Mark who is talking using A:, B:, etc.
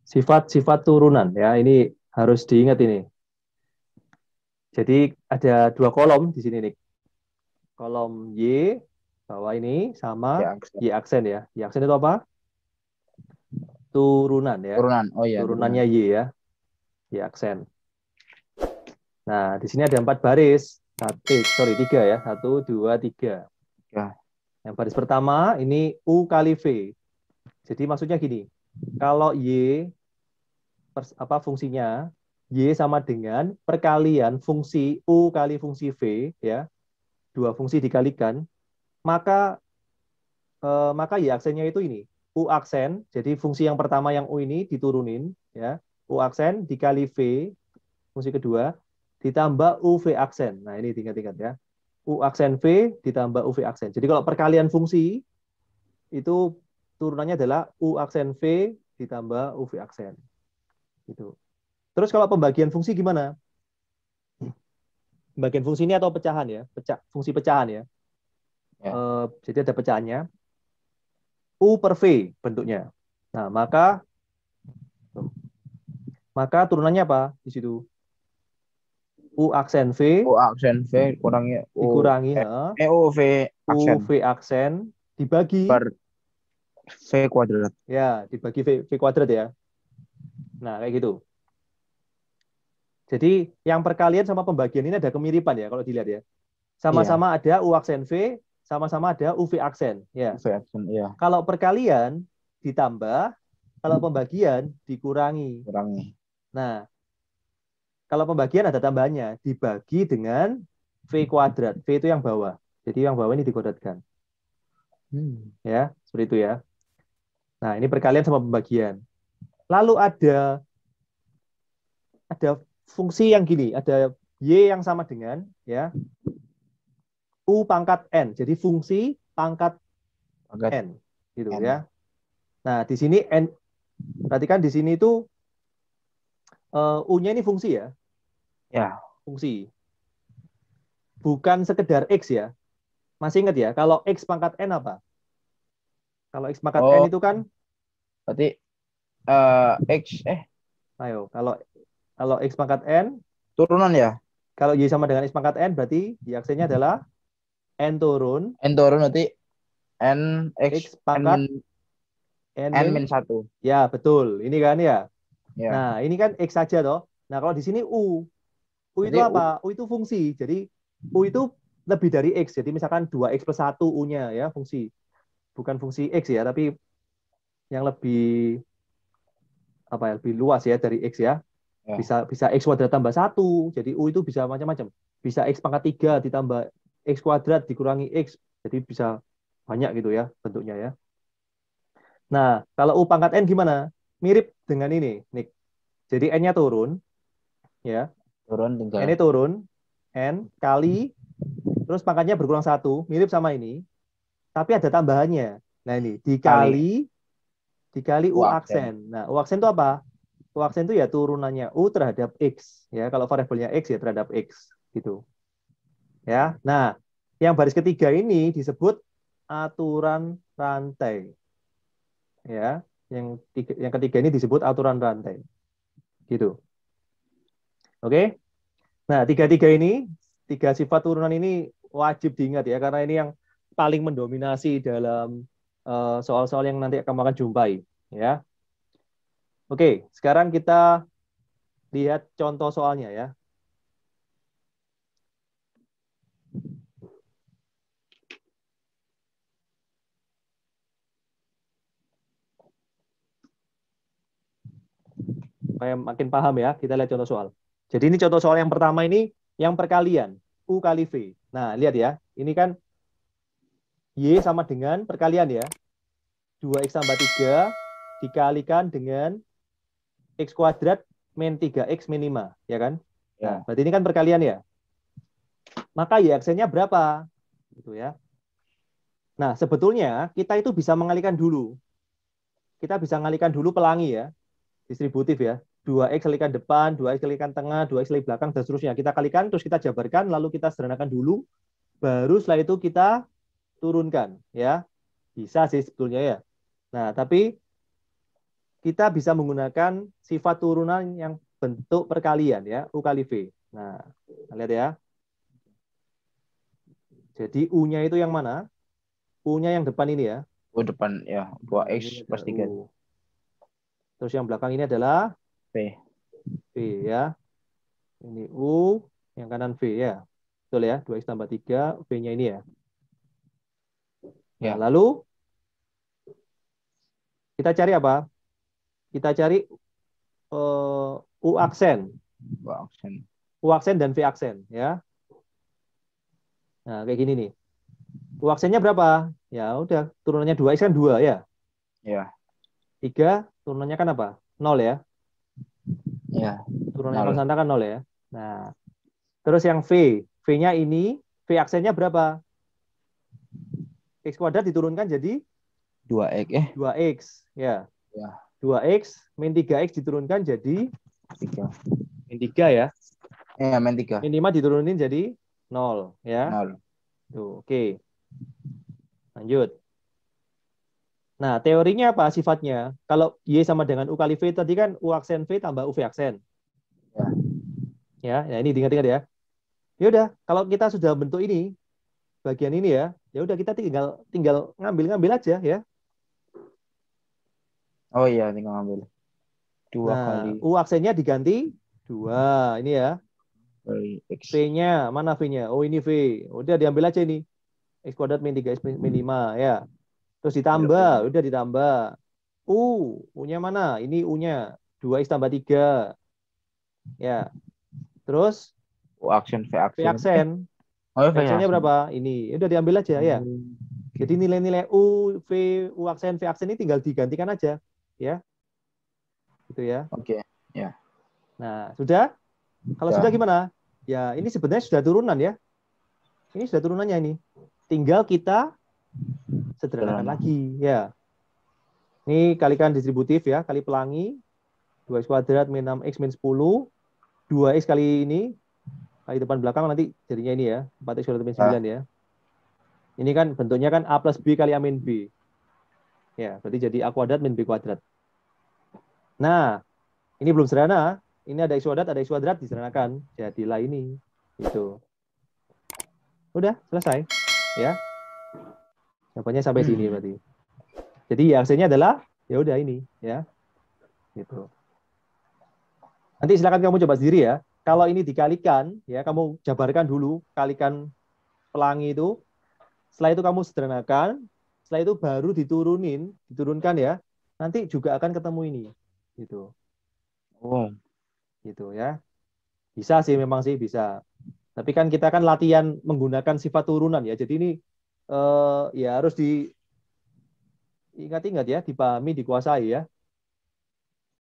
A: Sifat-sifat turunan ya, ini harus diingat ini. Jadi ada dua kolom di sini nih. Kolom Y bawah ini sama
B: Ya, aksen.
A: Y aksen ya. Y aksen itu apa? Turunan ya.
B: Turunan. Oh iya, turunan.
A: Turunannya Y ya. Y aksen. Nah, di sini ada 4 baris. Sorry, 3 ya. 1, 2, 3.
B: Ya.
A: Yang baris pertama ini U kali V. Jadi maksudnya gini, kalau Y apa fungsinya Y sama dengan perkalian fungsi U kali fungsi V ya, dua fungsi dikalikan, maka maka Y aksennya itu ini U aksen. Jadi fungsi yang pertama yang U ini diturunin ya, U aksen dikali V fungsi kedua ditambah UV aksen. Nah, ini tingkat-tingkat ya. U aksen V ditambah UV aksen. Jadi kalau perkalian fungsi itu turunannya adalah U aksen V ditambah UV aksen. Gitu. Terus kalau pembagian fungsi gimana? Pembagian fungsi ini atau pecahan ya, fungsi pecahan ya.
B: Ya.
A: Jadi ada pecahannya U per V bentuknya. Nah, maka turunannya apa di situ? U aksen V
B: U aksen V kurangi U
A: dikurangi
B: U V aksen
A: UV aksen dibagi
B: per V kuadrat.
A: ya, dibagi V kuadrat ya. Nah, kayak gitu. Jadi yang perkalian sama pembagian ini ada kemiripan ya kalau dilihat ya.
B: Iya,
A: Sama-sama ada U aksen V, sama-sama ada UV aksen ya.
B: UV aksen. Iya,
A: Kalau perkalian ditambah, kalau pembagian dikurangi.
B: kurangi.
A: Nah, kalau pembagian ada tambahannya, dibagi dengan V kuadrat. V itu yang bawah. Jadi yang bawah ini dikuadratkan.
B: Hmm.
A: Ya, seperti itu ya. Nah, ini perkalian sama pembagian. Lalu ada fungsi yang gini, ada Y yang sama dengan ya U pangkat N. Jadi fungsi pangkat
B: Paket
A: N gitu
B: N.
A: ya. Nah, di sini N, perhatikan di sini itu U-nya ini fungsi ya,
B: Ya.
A: fungsi. Bukan sekedar X ya. Masih ingat ya, kalau X pangkat N apa? Kalau X pangkat N
B: Oh,
A: itu kan,
B: berarti X
A: ayo, kalau kalau X pangkat N,
B: turunan ya.
A: kalau Y sama dengan X pangkat N, berarti Y aksennya adalah N turun,
B: N turun berarti N X
A: X
B: N
A: pangkat
B: min
A: N
B: N
A: min,
B: min satu.
A: ya betul, ini kan ya.
B: Ya.
A: Nah, ini kan X saja toh. Nah, kalau di sini U, U itu
B: Berarti
A: apa? U itu fungsi. Jadi U itu lebih dari X. Jadi misalkan 2X plus 1 U-nya ya, fungsi. Bukan fungsi X ya, tapi yang lebih apa ya, lebih luas ya dari X ya.
B: ya.
A: Bisa bisa X kuadrat tambah 1. Jadi U itu bisa macam-macam. Bisa X pangkat 3 ditambah X kuadrat dikurangi X. Jadi bisa banyak gitu ya bentuknya ya. Nah, kalau U pangkat N gimana? Mirip dengan ini, Nick. Jadi N-nya turun, ya.
B: Turun tinggal.
A: N-nya turun, N kali, terus pangkatnya berkurang 1, mirip sama ini. Tapi ada tambahannya. Nah ini,
B: Kali
A: dikali
B: U
A: U
B: aksen.
A: aksen. Nah, U aksen itu apa? U aksen itu ya turunannya U terhadap X. Ya, kalau variabelnya X ya terhadap X. Gitu. Ya. Nah, yang baris ketiga ini disebut aturan rantai. Ya, yang ketiga ini disebut aturan rantai. Gitu. Oke? Nah, tiga-tiga ini, tiga sifat turunan ini wajib diingat ya, karena ini yang paling mendominasi dalam soal-soal yang nanti kamu akan jumpai. Ya, oke. Sekarang kita lihat contoh soalnya ya. Supaya makin paham ya, kita lihat contoh soal. Jadi ini contoh soal yang pertama ini yang perkalian U kali V. Nah, lihat ya. Ini kan Y sama dengan perkalian ya. 2X tambah 3 dikalikan dengan X kuadrat min 3X min 5, ya kan? Nah,
B: Ya.
A: berarti ini kan perkalian ya. Maka Y aksennya berapa? Gitu ya. Nah, sebetulnya kita itu bisa mengalihkan dulu. Kita bisa mengalihkan dulu pelangi ya, distributif ya. 2X kalikan depan, 2X kalikan tengah, 2X kali belakang, dan seterusnya. Kita kalikan, terus kita jabarkan, lalu kita sederhanakan dulu, baru setelah itu kita turunkan. Ya, bisa sih sebetulnya ya. Nah, tapi kita bisa menggunakan sifat turunan yang bentuk perkalian ya, U kali V. Nah, lihat ya. Jadi U-nya itu yang mana? U-nya yang depan ini ya.
B: U depan ya,
A: Nah,
B: 2X
A: ini ada
B: plus 3
A: U. Terus yang belakang ini adalah
B: V.
A: V ya. Ini U, yang kanan V ya. Betul ya, 2X tambah 3, V-nya ini ya. Nah,
B: Ya.
A: lalu kita cari apa? Kita cari U aksen.
B: U aksen.
A: U aksen dan V aksen ya. Nah, kayak gini nih. U aksennya berapa? Ya udah, turunannya 2X kan 2 ya.
B: Ya.
A: 3 turunannya kan apa? 0 ya.
B: Ya.
A: Turunannya
B: 0.
A: konstanta kan 0 ya. Nah, terus yang V. V-nya ini, V aksennya berapa? X kuadrat diturunkan jadi
B: 2X
A: 2X. Ya.
B: Ya.
A: 2X min 3X diturunkan jadi
B: 3.
A: min 3 ya.
B: Min 3.
A: Minimal diturunin jadi 0 ya.
B: 0.
A: Tuh, oke. Lanjut. Nah, teorinya apa sifatnya? Kalau Y sama dengan U kali V tadi kan U aksen V tambah UV aksen. Ya, ini diingat-ingat ya. Ya udah, kalau kita sudah bentuk ini, bagian ini ya, ya udah kita tinggal ngambil aja ya.
B: Oh iya, tinggal ngambil 2
A: Nah,
B: kali
A: U aksennya diganti 2 ini ya.
B: X.
A: V-nya, mana V-nya? Oh, ini V. Udah diambil aja ini. X kuadrat min 3X min 5 ya. Terus ditambah, udah ditambah. U-nya mana? Ini U-nya 2X tambah 3. Ya. Terus
B: U aksen, V
A: V
B: aksen.
A: aksen.
B: Oh,
A: V
B: V
A: aksennya
B: aksen.
A: berapa? Ini. Udah diambil aja ya. Jadi nilai-nilai U, V, U aksen, V aksen ini tinggal digantikan aja. Ya. Gitu ya.
B: Oke. Ya.
A: Nah, sudah? Kalau sudah gimana? Ya, ini sebenarnya sudah turunan ya. Ini sudah turunannya ini. Tinggal kita sederhanakan lagi. Ya. Ini kalikan distributif ya. Kali pelangi. 2X kuadrat min 6X min 10. 2X kali ini. Kali depan belakang nanti jadinya ini ya. 4X kuadrat min 9 ya. Ini kan bentuknya kan A plus B kali A min B. Ya, berarti jadi A kuadrat min B kuadrat. Nah, ini belum sederhana. Ini ada X kuadrat, ada X kuadrat, disederhanakan. Jadilah ini. Itu. Udah, selesai. Ya. Jawabannya sampai sini berarti. Jadi hasilnya adalah, ya udah ini. Ya. Gitu. Nanti silakan kamu coba sendiri ya. Kalau ini dikalikan, ya kamu jabarkan dulu, kalikan pelangi itu. Setelah itu kamu sederhanakan, setelah itu baru diturunkan ya. Nanti juga akan ketemu ini, gitu.
B: Oh,
A: Gitu ya. Bisa sih, memang sih bisa. Tapi kan kita kan latihan menggunakan sifat turunan ya. Jadi ini ya harus diingat-ingat ya, dipahami, dikuasai ya.